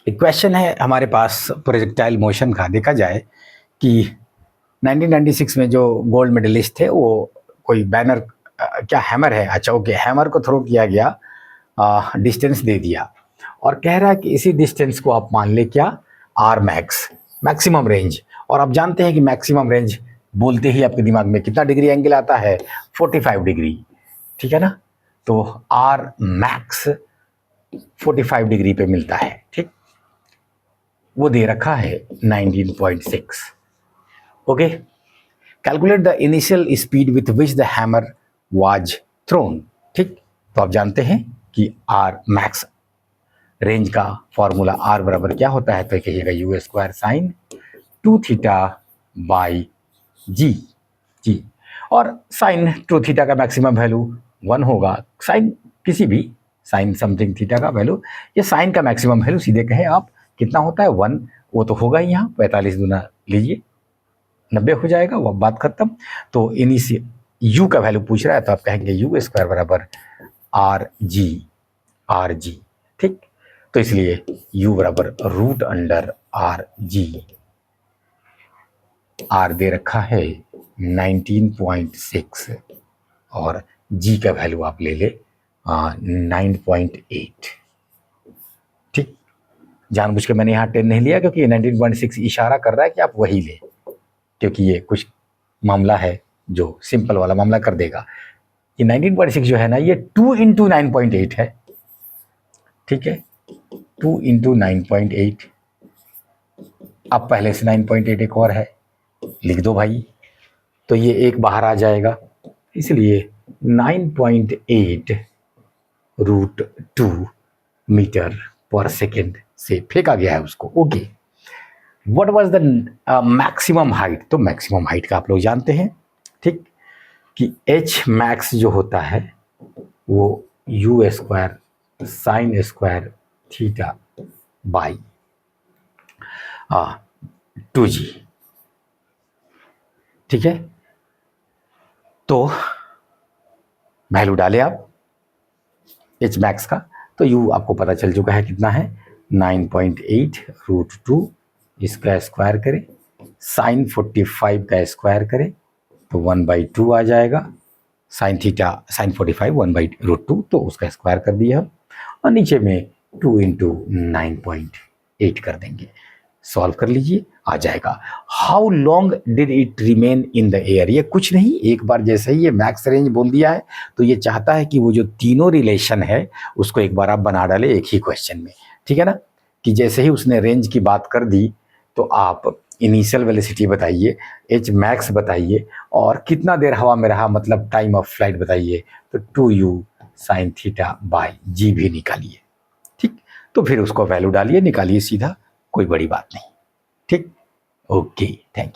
एक क्वेश्चन है हमारे पास प्रोजेक्टाइल मोशन का। देखा जाए कि 1996 में जो गोल्ड मेडलिस्ट थे वो कोई बैनर क्या हैमर है, अच्छा ओके, हैमर को थ्रो किया गया, डिस्टेंस दे दिया और कह रहा है कि इसी डिस्टेंस को आप मान ले क्या, आर मैक्स, मैक्सिमम रेंज। और आप जानते हैं कि मैक्सिमम रेंज बोलते ही आपके दिमाग में कितना डिग्री एंगल आता है, 45 डिग्री, ठीक है ना। तो आर मैक्स 45 डिग्री पे मिलता है, ठीक। वो दे रखा है 19.6। Okay, calculate the initial speed with which the hammer was thrown, ठीक। तो आप जानते हैं कि आर मैक्स रेंज का फॉर्मूला आर बराबर क्या होता है, तो कहिएगा u square sine 2 theta by g. जी, और साइन 2 थीटा का मैक्सिमम वैल्यू 1 होगा, साइन किसी भी साइन समथिंग थीटा का वैल्यू, ये साइन का मैक्सिमम वैल्यू सीधे कहें आप कितना होता है 1, वो तो होगा ही। यहाँ 45 गुना लीजिए 90 हो जाएगा, वो बात खत्म। तो इनिशियल यू का वैल्यू पूछ रहा है तो आप कहेंगे यू स्क्वायर बराबर आर जी, ठीक। तो इसलिए यू बराबर root under R G, R दे रखा है 19.6 और जी का वैल्यू आप ले ले 9.8, ठीक। जानबूझ के मैंने यहाँ 10 नहीं लिया क्योंकि 19.6 इशारा कर रहा है कि आप वही ले, क्योंकि ये कुछ मामला है जो सिंपल वाला मामला कर देगा। ये 19.6 जो है ना, ये 2 इंटू 9.8 है, ठीक है। 2 इंटू 9.8, अब पहले से 9.8 एक और है, लिख दो भाई, तो ये एक बाहर आ जाएगा, इसलिए 9.8 रूट 2 मीटर पर सेकेंड से फेंका गया है उसको। Okay, what was the maximum height, तो मैक्सिमम हाइट का आप लोग जानते हैं, ठीक, कि एच मैक्स जो होता है वो you square sine square theta by 2g, ठीक है। तो वैल्यू डाले आप एच मैक्स का, तो यू आपको पता चल चुका है कितना है, 9.8 रूट 2, इसका स्क्वायर करें, साइन 45 का स्क्वायर करें तो 1/2 आ जाएगा, साइन थीटा साइन 45 1/√2, तो उसका स्क्वायर कर दिया हम, और नीचे में 2 इंटू 9.8 कर देंगे, सॉल्व कर लीजिए, आ जाएगा। How long did it remain in the air, ये कुछ नहीं, एक बार जैसे ही ये मैक्स रेंज बोल दिया है तो ये चाहता है कि वो जो तीनों रिलेशन है उसको एक बार आप बना डाले एक ही क्वेश्चन में, ठीक है ना। कि जैसे ही उसने रेंज की बात कर दी तो आप इनिशियल वेलोसिटी बताइए, एच मैक्स बताइए, और कितना देर हवा में रहा मतलब टाइम ऑफ फ्लाइट बताइए, तो 2u साइन थीटा बाई जी भी निकालिए, ठीक। तो फिर उसको वैल्यू डालिए, निकालिए सीधा, कोई बड़ी बात नहीं, ठीक। Okay, thank you.